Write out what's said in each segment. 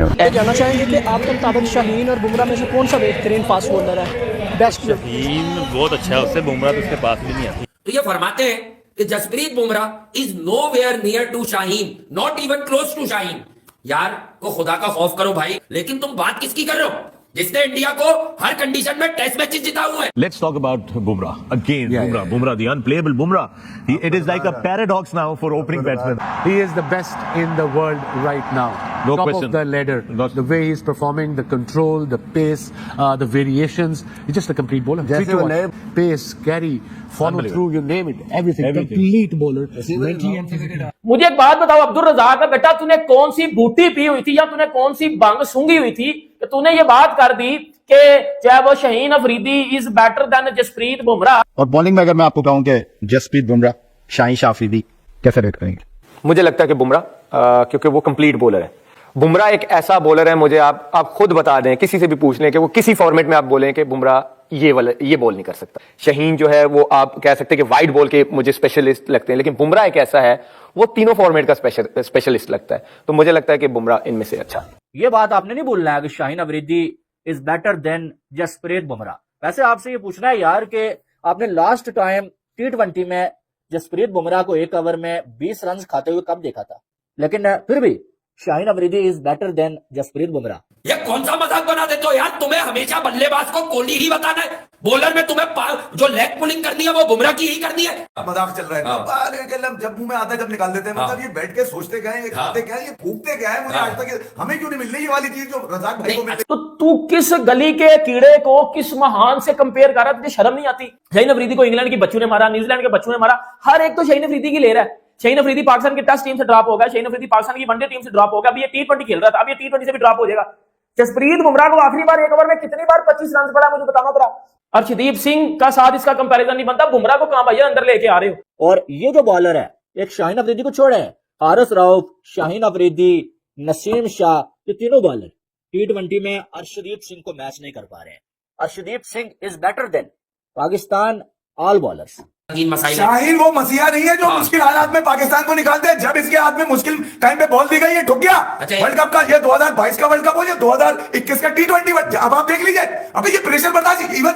ये जानना चाहेंगे कि आपके मुताबिक शाहीन और बुमराह में से कौन सा बेहतरीन फास्ट बॉलर है, बेस्ट? शाहीन बहुत अच्छा है, उससे बुमराह तो उसके पास भी नहीं आती। तो ये फरमाते हैं कि Jasprit Bumrah is nowhere near to Shaheen, not even close to Shaheen. यार को खुदा का खौफ करो भाई, लेकिन तुम बात किसकी कर रहे हो जिसने इंडिया को हर कंडीशन में टेस्ट मैचेस जिता हुआ है? Let's talk about Bumrah again. Bumrah, the unplayable Bumrah. It is like a paradox now for opening batsmen. He is the best in the world right now. No Top question. of the ladder. The way he's performing, the control, the pace, the variations. He's just a complete bowler. Free to watch. Pace, carry, follow through, you name it. Everything. Complete bowler. Mentally and physically. मुझे एक बात बताओ अब्दुल रज़ाक, बेटा तूने कौन सी बूटी P हुई थी या तूने कौन सी बंग सूंघी हुई थी कि तूने ये बात कर दी कि चाहे वो Shaheen Afridi is better than Jasprit Bumrah? और बॉलिंग में अगर मैं आपको कहूं कि जसप्रीत बुमराह, शाहीन शाह अफरीदी, कैसे रेट करेंगे? मुझे लगता है कि बुमराह, क्योंकि वो कंप्लीट बॉलर है। बुमराह एक ऐसा बॉलर है, मुझे आप खुद बता दें, किसी से भी पूछ लें कि वो किसी फॉर्मेट में आप बोलें कि बुमराह ये बॉल नहीं कर सकता। शाहीन जो है वो आप कह सकते हैं कि वाइड बॉल के मुझे स्पेशलिस्ट लगते हैं, लेकिन बुमराह एक ऐसा है वो तीनों फॉर्मेट का स्पेशलिस्ट लगता है। तो मुझे लगता है कि बुमराह इनमें से अच्छा। ये बात आपने नहीं बोलना है कि Shaheen Afridi is better than Jasprit Bumrah. वैसे आपसे ये पूछना है यार कि आपने लास्ट टाइम T20 में जसप्रीत बुमराह को एक ओवर में 20 रन खाते हुए कब देखा था? लेकिन फिर भी Shaheen Afridi is better than Jasprit Bumrah. ये कौन सा मजाक बना देते हो यार? तुम्हें हमेशा बल्लेबाज को कोहली ही बताना है, बॉलर में तुम्हें जो लेग पुलिंग करनी है वो बुमराह की ही करनी है। मजाक चल रहा है जब मुंह में आता है जब निकाल देते हैं, मतलब ये बैठ के सोचते क्या है, खाते क्या है, ये फूकते क्या है? मुझे आज तक हमें क्यों नहीं मिल रही ये वाली चीज जो रज़ाक भाई को मिलती। तो तू किस गली के कीड़े को किस महान से कंपेयर कर रहा है? तुझे शर्म नहीं आती? शाहीन अफरीदी को इंग्लैंड की बच्चों ने मारा, न्यूजीलैंड के बच्चों ने मारा, हर एक तो शाहीन अफरीदी की ले रहा है। शाहीन अफरीदी पाकिस्तान की टेस्ट टीम से ड्रॉप हो गया, शाहीन अफरीदी पाकिस्तान की वनडे टीम से ड्रॉप हो गया, अभी ये T20 खेल रहा था, अब ये T20 से भी ड्रॉप हो जाएगा। जसप्रीत बुमराह को आखिरी बार एक ओवर में कितनी बार 25 रन पड़ा मुझे बताना जरा। अर्शदीप सिंह का साथ इसका कंपैरिजन नहीं बनता। बुमराह को कहां भैया अंदर लेके आ रहे हो? और ये जो बॉलर है, एक शाहीन अफरीदी को छोड़े, हारिस रऊफ, शाहीन अफरीदी, नसीम शाह, ये तीनों बॉलर T20 में अर्शदीप सिंह को मैच नहीं कर पा रहे हैं। Arshdeep Singh is better then Pakistan all bowlers. Shaheen वो मसीहा नहीं है जो मुश्किल हालात में पाकिस्तान को निकालते हैं। जब इसके हाथ में मुश्किल टाइम पे बॉल दी गई, ये ठुक गया। वर्ल्ड कप का, ये 2022 का वर्ल्ड कप हो या 2021 का T20, अब आप देख लीजिए। अभी ये प्रेशर बर्दाश्त, इवन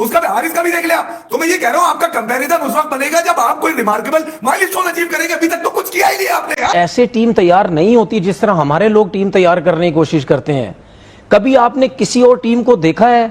उसका हारिस का भी देख लिया। तो मैं ये कह रहा हूं आपका कंपैरिजन उस वक्त बनेगा जब आप कोई रिमार्केबल माइलस्टोन अचीव करेंगे। अभी तक तो कुछ किया ही नहीं आपने। ऐसे टीम तैयार नहीं होती जिस तरह हमारे लोग टीम तैयार करने की कोशिश करते हैं। कभी आपने किसी और टीम को देखा है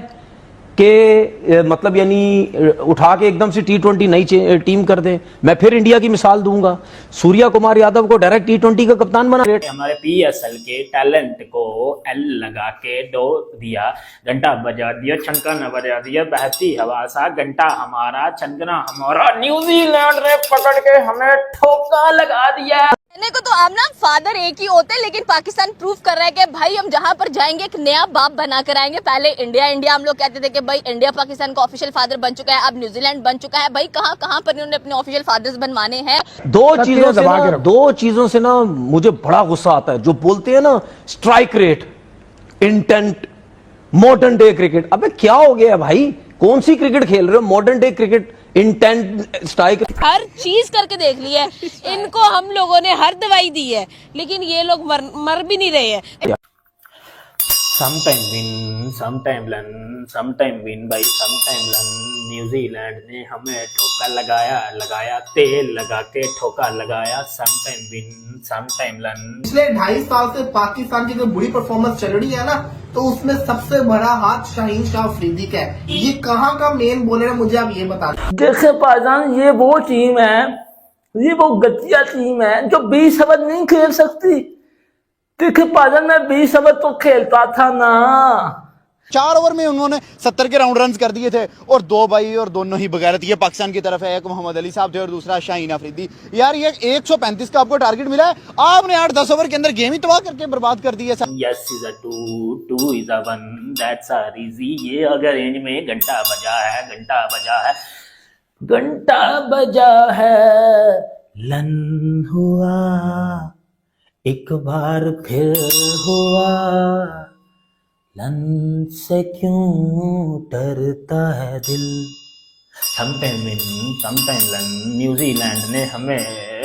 कि मतलब यानी उठा के एकदम से T20 नई टीम कर दे? मैं फिर इंडिया की मिसाल दूंगा, सूर्या कुमार यादव को डायरेक्ट T20 का कप्तान बना। हमारे PSL के टैलेंट को एल लगा के दो दिया, घंटा बजा दिया, छनका न बजा दिया, बहती हवा सा घंटा हमारा, छनकना हमारा, न्यूजीलैंड ने पकड़ के हमें ठोका लगा दिया। कहने को तो आप ना फादर एक ही होते हैं, लेकिन पाकिस्तान प्रूव कर रहा है कि भाई हम जहां पर जाएंगे एक नया बाप बना कर आएंगे। पहले इंडिया हम लोग कहते थे कि भाई इंडिया पाकिस्तान का ऑफिशियल फादर बन चुका है, अब न्यूजीलैंड बन चुका है। भाई कहां पर इन्होंने अपने ऑफिशियल फादर्स बनवाने हैं। दो चीजों से ना मुझे बड़ा गुस्सा आता है, जो बोलते हैं ना strike rate, intent, modern day cricket. अबे क्या हो गया भाई? कौन सी क्रिकेट खेल रहे हो? Modern day cricket, intent, strike, हर चीज करके देख ली है। इनको हम लोगों ने हर दवाई दी है, लेकिन ये लोग मर भी नहीं रहे हैं। Sometime win, sometime learn, sometime win by sometime learn। New Zealand ने हमें ठोका लगाया, तेल लगा के ठोका लगाया। Sometime win, sometime learn। पिछले 2.5 साल से पाकिस्तान की जो बुरी परफॉर्मेंस चल रही है ना, तो उसमें सबसे बड़ा हाथ शाहीन शाह अफरीदी का है। ये कहाँ का मेन बॉलर है, मुझे आप ये बता दें। देखिए पाजान, ये वो टीम है, ये वो गतिया टीम है जो 20 ओवर नहीं खेल सकती। देखिए पाजान, मैं 20 ओवर तो खेलता था ना। 4 ओवर में उन्होंने 70 के राउंड रन कर दिए थे, और 2 भाई और दोनों ही बगैरत। ये पाकिस्तान की तरफ है, एक मोहम्मद अली साहब थे और दूसरा शाहीन अफरीदी। यार ये 135 का आपको टारगेट मिला है, आपने 8-10 ओवर के अंदर गेम ही तबाह करके बर्बाद कर दी है। Yes is a 2, 2 is a 1, that's a easy। ये अगर रेंज में घंटा बजा है, लन हुआ, एक बार फिर हुआ, लन से क्यों डरता है दिल, न्यूजीलैंड ने हमें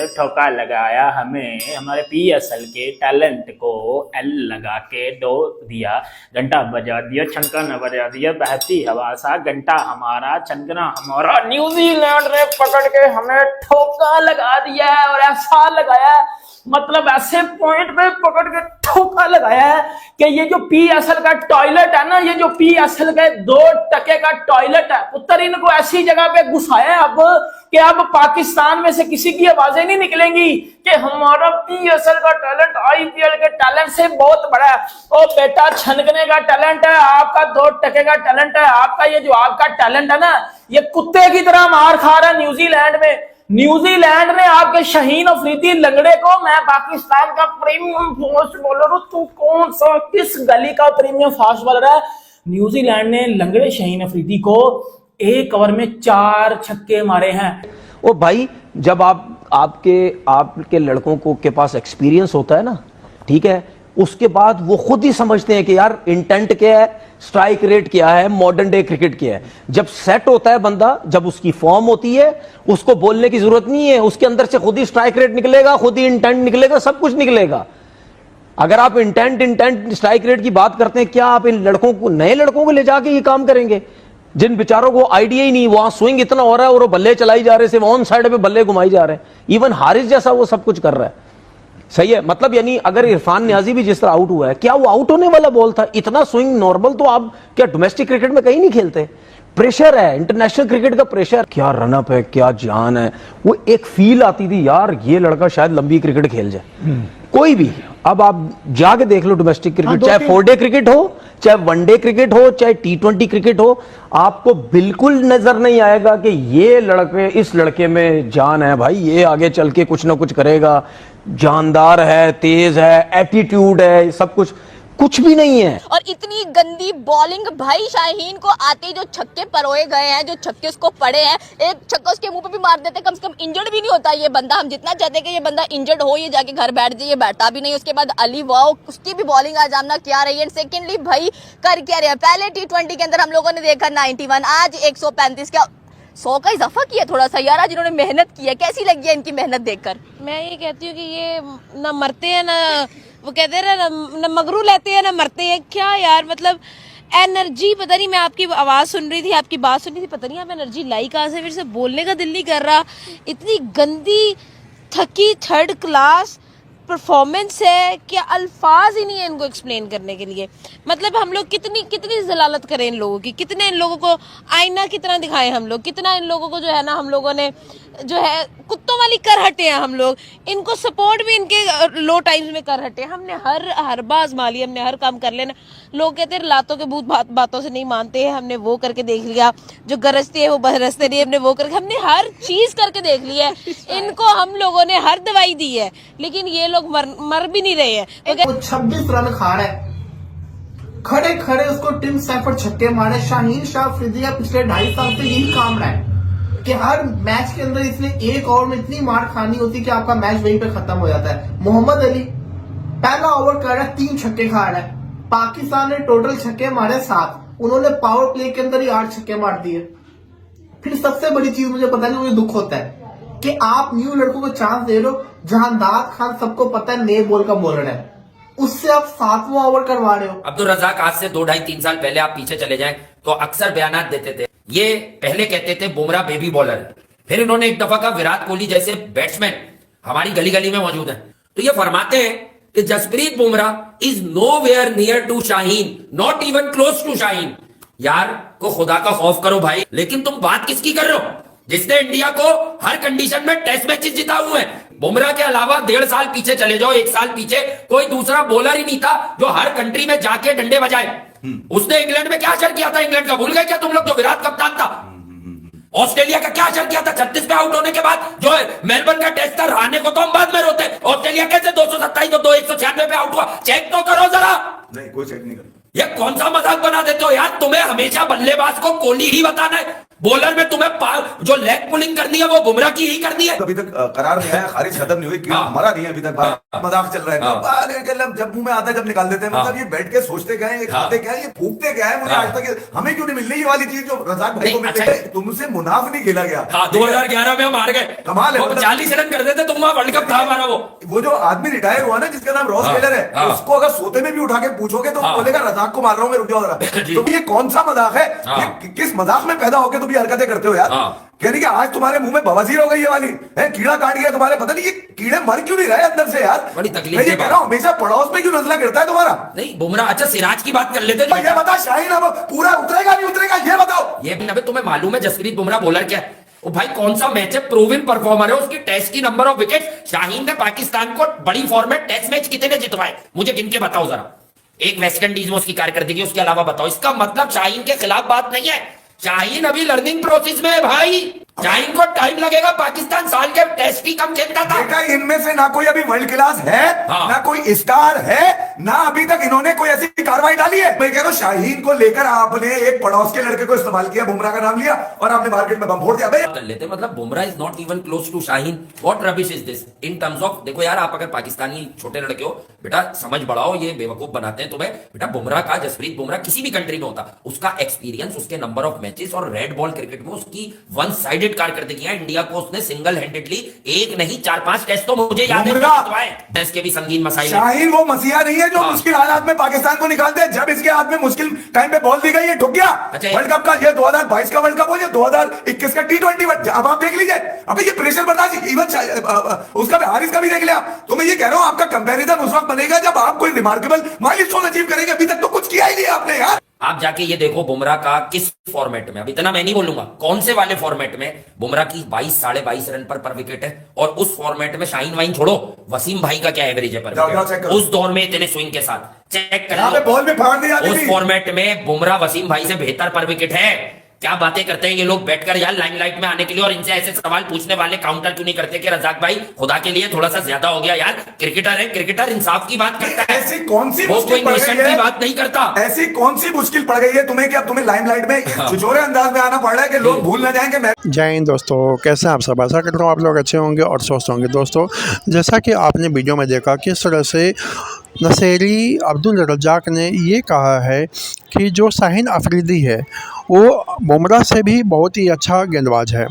ठोका लगाया, हमें हमारे पीएसएल के टैलेंट को एल लगा के दो दिया, घंटा बजा दिया, छनका बजा दिया, बहती हवा सा घंटा हमारा, छनकना हमारा। न्यूजीलैंड ने पकड़ के हमें ठोका लगा दिया है, और ऐसा लगाया है, मतलब ऐसे पॉइंट पे पकड़ के ठोका लगाया है कि ये जो पीएसएल का टॉयलेट है ना, ये जो पीएसएल के 2 टके का टॉयलेट है, पुत्र इनको ऐसी जगह पे घुसाया अब कि अब पाकिस्तान में से किसी की आवाजें नहीं निकलेंगी कि हमारा पीएसएल का टैलेंट आईपीएल के टैलेंट से बहुत बड़ा है। ओ बेटा, छनकने का टैलेंट है आपका, 2 टके का टैलेंट है आपका। ये जो आपका टैलेंट है ना, ये कुत्ते की तरह मार खा रहा है न्यूजीलैंड में। न्यूजीलैंड ने आपके शाहीन अफरीदी लंगड़े को, मैं पाकिस्तान का प्रीमियम फास्ट बॉलर हूं, तू कौन सा किस गली का प्रीमियम फास्ट बॉलर है? न्यूजीलैंड ने लंगड़े शाहीन अफरीदी को 1 ओवर में 4 छक्के मारे हैं। ओ भाई, जब आपके लड़कों को के पास एक्सपीरियंस होता है ना, ठीक है, उसके बाद वो खुद ही समझते हैं कि यार इंटेंट क्या है, स्ट्राइक रेट क्या है, मॉडर्न डे क्रिकेट क्या है। जब सेट होता है बंदा, जब उसकी फॉर्म होती है, उसको बोलने की जरूरत नहीं है, उसके अंदर से खुद ही स्ट्राइक रेट निकलेगा, खुद ही इंटेंट निकलेगा, सब कुछ निकलेगा। अगर आप इंटेंट स्ट्राइक रेट की बात करते हैं, क्या आप इन लड़कों को, नए लड़कों को ले जाके ये काम करेंगे जिन बेचारों को आइडिया ही नहीं, वहां स्विंग इतना हो रहा है और वो बल्ले चलाई जा रहे, सिर्फ ऑन साइड पे बल्ले घुमाई जा रहे हैं। इवन हारिस जैसा वो सब कुछ कर रहा है। सही है, मतलब यानी अगर इरफान नियाजी भी जिस तरह आउट हुआ है, क्या वो आउट होने वाला बॉल था? इतना स्विंग नॉर्मल तो आप क्या डोमेस्टिक क्रिकेट में कहीं नहीं खेलते। प्रेशर है, इंटरनेशनल क्रिकेट का प्रेशर, क्या रनअप है, क्या जान है। वो एक फील आती थी यार, ये लड़का शायद लंबी क्रिकेट खेल जाए। कोई भी, अब आप जाके देख लो डोमेस्टिक क्रिकेट, चाहे 4 डे क्रिकेट हो, चाहे 1 डे क्रिकेट हो, चाहे T20 क्रिकेट हो, आपको बिल्कुल नजर नहीं आएगा कि ये लड़के, इस लड़के में जान है भाई, ये आगे चल के कुछ ना कुछ करेगा, जानदार है, तेज है, एटीट्यूड है, सब कुछ भी नहीं है। और इतनी गंदी बॉलिंग भाई, शाहीन को आते ही जो छक्के परोए गए हैं, जो छक्के उसको पड़े हैं, एक छक्का उसके मुंह पे भी मार देते, कम से कम इंजर्ड भी नहीं होता ये बंदा। हम जितना चाहते कि ये बंदा इंजर्ड हो, ये जाके घर बैठ जाए, ये बैठता भी नहीं। उसके बाद अली वाओ, उसकी भी बॉलिंग आज आमना क्या रही है। सेकेंडली भाई कर क्या रहे हैं, पहले T20 के अंदर हम लोगों ने देखा 91, आज 135 का 100 का इजाफा किया थोड़ा सा यार। आज इन्होंने मेहनत की है, कैसी लगी है इनकी मेहनत देखकर? मैं ये कहती हूँ कि ये ना मरते हैं, ना वो कहते हैं ना मगरू लेते हैं, ना मरते हैं। क्या यार, मतलब एनर्जी, पता नहीं, मैं आपकी आवाज सुन रही थी, आपकी बात सुन रही थी, पता नहीं आप एनर्जी लाई कहाँ से, फिर से बोलने का दिल नहीं कर रहा। इतनी गंदी, थकी, 3rd क्लास परफॉर्मेंस है कि अल्फाज ही नहीं है इनको एक्सप्लेन करने के लिए। मतलब हम लोग कितनी जलालत करें इन लोगों की, कितने इन लोगों को आईना कितना दिखाएं हम लोग, कितना इन लोगों को जो है ना, हम लोगों ने जो है कुत्तों वाली कर हटे हैं हम लोग। इनको सपोर्ट भी इनके लो टाइम्स में कर हटे। हमने हर बात आजमा ली, हमने हर काम कर लेना। लोग कहते हैं लातों के भूत बातों से नहीं मानते हैं, हमने वो करके देख लिया, जो गरजते हैं वो बरसते नहीं, हमने वो करके, हमने हर चीज करके देख लिया है। इनको हम लोगों ने हर दवाई दी है, लेकिन ये लोग मर भी नहीं रहे हैं। वो 26 रन खा रहा है, खड़े खड़े उसको टिम सैफर्ड छक्के मारे। शाहीन शाह अफरीदी का पिछले 2.5 साल से यही काम रहा है कि हर मैच के अंदर इसने 1 ओवर में इतनी मार खानी होती कि आपका मैच वहीं पे खत्म हो जाता है। मोहम्मद अली पहला ओवर कर रहा है, 3 छक्के खा रहा है। पाकिस्तान ने टोटल छक्के मारे 7, उन्होंने पावर प्ले के अंदर ही 8 छक्के मार दिए। फिर सबसे बड़ी चीज मुझे पता नहीं, मुझे दुख होता है कि आप न्यू लड़कों को चांस दे रहे हो। जहांदार खान सबको पता है नए बॉल का बॉलर है, उससे आप 7वां ओवर करवा रहे हो। अब्दुल रज़ाक आज से 2-2.5-3 साल पहले आप पीछे चले जाएं तो अक्सर बयानात देते थे, ये पहले कहते थे बुमराह बेबी बॉलर है। फिर इन्होंने एक दफा का विराट कोहली जैसे बैट्समैन हमारी गली गली में मौजूद है, तो ये फरमाते हैं कि Jasprit Bumrah is nowhere near to Shaheen, not even close to Shaheen. यार को खुदा का खौफ करो भाई, लेकिन तुम बात किसकी कर रहे हो जिसने इंडिया को हर कंडीशन में टेस्ट मैचेस जिता हुए हैं। बुमराह के अलावा 1.5 साल पीछे चले जाओ, 1 साल पीछे, कोई दूसरा बॉलर ही नहीं था जो हर कंट्री में जाके डंडे बजाए। उसने इंग्लैंड में क्या असर किया था, इंग्लैंड का भूल गए क्या तुम लोग, जो विराट कप्तान था। ऑस्ट्रेलिया का क्या असर किया था 36 पे आउट होने के बाद, जो मेलबर्न का टेस्ट था, हारने को तो हम बाद में रोते। ऑस्ट्रेलिया कैसे 227 तो 196 पे आउट हुआ, चेक तो करो जरा। नहीं, कोई चेक नहीं कर। ये कौन सा मजाक बना देते हो यार, तुम्हें हमेशा बल्लेबाज को कोहली ही बताना है। बॉलर में तुम्हें जो लेग पुलिंग करनी है वो बुमराह की ही करनी है। अभी तक करार नहीं आया, खारिज खत्म नहीं हुई, क्यों हमारा नहीं है अभी तक, मजाक चल रहा है। जब मुंह में आता है जब निकाल देते हैं, मतलब ये बैठ के सोचते क्या है, ये खाते क्या है, ये फूकते क्या है, मुझे आज तक हमें क्यों नहीं मिल रही ये वाली चीज जो रजाक भाई को मिल रही है। तुमसे मुनाफ नहीं खेला गया। 2011 में हम हार गए, कमाल है। 40 रन कर देते तुम, वहां वर्ल्ड कप था हमारा। वो जो आदमी रिटायर हुआ ना, जिसका नाम रॉस टेलर है, उसको अगर सोते में भी उठा के पूछोगे तो बोलेगा रजाक को मार रहा हूँ मैं, रुक जाओ जरा। तो ये कौन सा मजाक है, किस मजाक में पैदा होकर तुम ये हरकतें करते हो यार। कहने कि आज तुम्हारे मुंह में बवासीर हो गई ये वाली है, कीड़ा काट गया तुम्हारे, पता नहीं ये कीड़े मर क्यों नहीं रहे अंदर से यार। बड़ी तकलीफ मैं ये कह रहा हूं, हमेशा पड़ोस में क्यों नजला गिरता है तुम्हारा। नहीं बुमराह, अच्छा सिराज की बात कर लेते हैं। ये बता शाहीन अब पूरा उतरेगा नहीं उतरेगा ये बताओ। ये भी तुम्हें मालूम है जसप्रीत बुमराह बॉलर क्या है? ओ भाई कौन सा मैच है, प्रूवन परफॉर्मर है, उसकी टेस्ट की नंबर ऑफ विकेट। शाहीन ने पाकिस्तान को बड़ी फॉर्मेट टेस्ट मैच कितने जितवाए, मुझे गिन के बताओ जरा। एक वेस्ट इंडीज में उसकी कारकर्दगी, उसके अलावा बताओ। इसका मतलब शाहीन के खिलाफ बात नहीं है, शाहीन अभी लर्निंग प्रोसेस में है भाई। शाहीन को टाइम लगेगा, पाकिस्तान साल के टेस्ट ही कम खेलता था। देखा, इनमें से ना कोई अभी वर्ल्ड क्लास है, ना कोई स्टार है, ना अभी तक इन्होंने कोई ऐसी कार्रवाई डाली है। मैं कह रहा हूं शाहीन को लेकर आपने एक पड़ोस के लड़के को इस्तेमाल किया, बुमराह का नाम लिया और आपने मार्केट में बम फोड़ दिया। कर लेते मतलब Bumrah is not even close to Shaheen. What rubbish is this in terms of. देखो यार, आप अगर पाकिस्तानी छोटे लड़के हो, बेटा समझ बढ़ाओ, ये बेवकूफ बनाते हैं तुम्हें। बेटा बुमराह का, जसप्रीत बुमराह किसी भी कंट्री में होता, उसका एक्सपीरियंस, उसके नंबर ऑफ मैचेस और रेड बॉल क्रिकेट में उसकी वन साइडेड कारकर्दगी है। इंडिया को उसने सिंगल हैंडेडली एक नहीं 4-5 टेस्ट तो मुझे याद है, इसके भी संगीन मसाइल। शाहीन वो मसीहा नहीं है जो मुश्किल हालात में पाकिस्तान को निकालते हैं। जब इसके हाथ में मुश्किल टाइम पे बॉल दी गई, ये ठुक गया। वर्ल्ड कप का, ये 2022 का वर्ल्ड कप हो, ये 2021 का T20, अब आप देख लीजिए। अब ये प्रेशर बर्दाश्त, इवन उसका हारिस का भी देख लिया। तो मैं ये कह रहा हूं, आपका कंपैरिजन उस वक्त बनेगा जब आप कोई रिमार्केबल माइलस्टोन अचीव करेंगे। अभी तक तो कुछ किया ही नहीं आपने यार। आप जाके ये देखो बुमराह का किस फॉर्मेट में, अब इतना मैं नहीं बोलूंगा कौन से वाले फॉर्मेट में बुमराह की 22-22.5 रन पर विकेट है, और उस फॉर्मेट में शाहीन वाइन छोड़ो, वसीम भाई का क्या एवरेज है पर विकेट उस दौर में इतने स्विंग के साथ। चेक कर बॉल में फाड़ दिया। उस फॉर्मेट में बुमराह वसीम भाई से बेहतर पर विकेट है। क्या बातें करते हैं ये लोग बैठकर यार लाइमलाइट में आने के लिए, और इनसे ऐसे सवाल पूछने वाले काउंटर क्यों नहीं करते कि रजाक भाई खुदा के लिए थोड़ा सा ज्यादा हो गया यार। क्रिकेटर है, क्रिकेटर इंसाफ की बात करता है, ऐसी कौन सी वो कोई नेशन की बात नहीं करता। ऐसी कौन सी मुश्किल पड़ गई है तुम्हें कि अब तुम्हें लाइमलाइट में छिछोरे अंदाज में आना पड़ रहा है कि लोग भूल ना जाएंगे। मैं जय हिंद दोस्तों, कैसे हैं आप सब। आशा करता हूँ आप लोग अच्छे होंगे और स्वस्थ होंगे। दोस्तों, जैसा कि आपने वीडियो में देखा, किस तरह से नसेरी अब्दुल रज़ाक ने ये कहा है कि जो शाहीन अफरीदी है वो बुमराह से भी बहुत ही अच्छा गेंदबाज है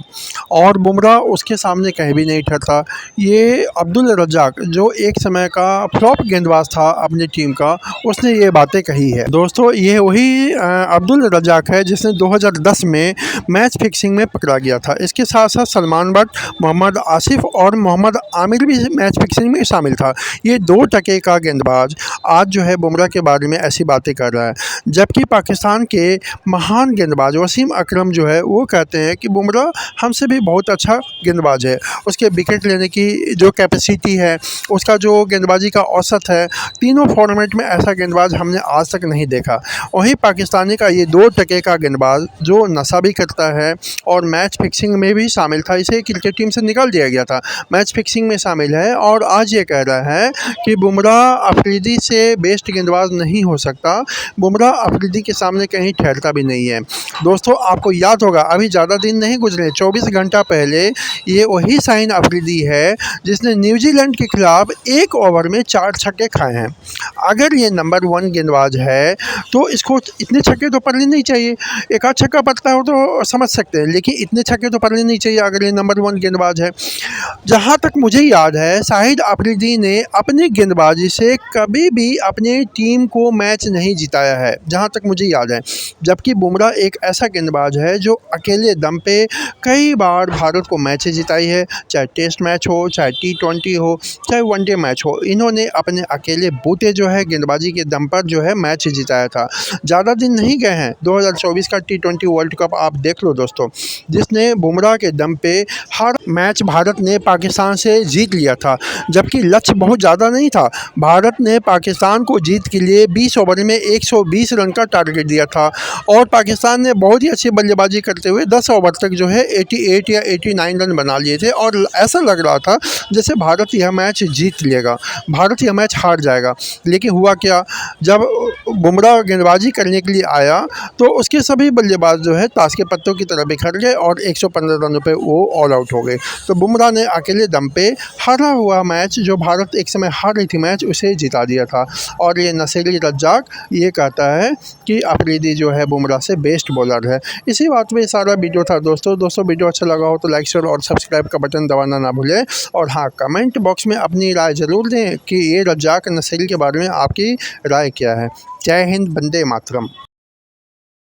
और बुमराह उसके सामने कहीं भी नहीं ठहरता। ये अब्दुल रज़ाक जो एक समय का फ्लॉप गेंदबाज था अपनी टीम का, उसने ये बातें कही है। दोस्तों, ये वही अब्दुल रज़ाक है जिसने 2010 में मैच फिक्सिंग में पकड़ा गया था। इसके साथ साथ सलमान बट, मोहम्मद आसिफ और मोहम्मद आमिर भी मैच फिक्सिंग में शामिल था। ये 2 टके का गेंदबाज आज जो है बुमराह के बारे में ऐसी बातें कर रहा है, जबकि पाकिस्तान के महान गेंदबाज वसीम अकरम जो है वो कहते हैं कि बुमराह हमसे भी बहुत अच्छा गेंदबाज है। उसके विकेट लेने की जो कैपेसिटी है, उसका जो गेंदबाजी का औसत है, तीनों फॉर्मेट में ऐसा गेंदबाज हमने आज तक नहीं देखा। वहीं पाकिस्तानी का ये 2 टके का गेंदबाज जो नशा भी करता है और मैच फिक्सिंग में भी शामिल था, इसे क्रिकेट टीम से निकाल दिया गया था, मैच फिक्सिंग में शामिल है और आज ये कह रहा है कि बुमराह अफरीदी से बेस्ट गेंदबाज नहीं हो सकता, बुमराह अफरीदी के सामने कहीं ठहरता भी नहीं है। दोस्तों, आपको याद होगा अभी ज़्यादा दिन नहीं गुजरे, 24 घंटा पहले ये वही शाहीन अफरीदी है जिसने न्यूजीलैंड के खिलाफ 1 ओवर में 4 छक्के खाए हैं। अगर ये नंबर 1 गेंदबाज है तो इसको इतने छक्के तो पड़ने नहीं चाहिए। एक आध छक्का पड़ता हो तो समझ सकते हैं, लेकिन इतने छक्के तो पड़ने नहीं चाहिए अगर ये नंबर 1 गेंदबाज है। जहाँ तक मुझे याद है, शाहिद अफरीदी ने अपनी गेंदबाजी से कभी भी अपनी टीम को मैच नहीं जिताया है, जहाँ तक मुझे याद है। जबकि बुमराह एक ऐसा गेंदबाज है जो अकेले दम पे कई बार भारत को मैचें जिताई है, चाहे टेस्ट मैच हो, चाहे T20 हो, चाहे वनडे मैच हो। इन्होंने अपने अकेले बूते जो है गेंदबाजी के दम पर जो है मैच जिताया था। ज़्यादा दिन नहीं गए हैं, 2024 का T20 वर्ल्ड कप आप देख लो दोस्तों, जिसने बुमराह के दम पे हर मैच भारत ने पाकिस्तान से जीत लिया था। जबकि लक्ष्य बहुत ज़्यादा नहीं था, भारत ने पाकिस्तान को जीत के लिए 20 ओवर में 120 रन का टारगेट दिया था और पाकिस्तान ने बहुत ही अच्छी बल्लेबाजी करते हुए 10 ओवर तक जो है 88 या 89 रन बना लिए थे और ऐसा लग रहा था जैसे भारत यह मैच जीत लेगा, भारत यह मैच हार जाएगा। लेकिन लेकिन हुआ क्या, जब बुमराह गेंदबाजी करने के लिए आया तो उसके सभी बल्लेबाज जो है ताश के पत्तों की तरह बिखर गए और 115 रनों पे वो ऑल आउट हो गए। तो बुमराह ने अकेले दम पे हारा हुआ मैच, जो भारत एक समय हार रही थी मैच, उसे जिता दिया था। और ये नसीरी रज्जाक ये कहता है कि अफरीदी जो है बुमराह से बेस्ट बॉलर है। इसी बात में सारा वीडियो था दोस्तों वीडियो अच्छा लगा हो तो लाइक शेयर और सब्सक्राइब का बटन दबाना ना भूलें। और हाँ, कमेंट बॉक्स में अपनी राय ज़रूर दें कि ये रज्जाक नसीरी के बारे में आपकी राय क्या है। जय हिंद, वंदे मातरम।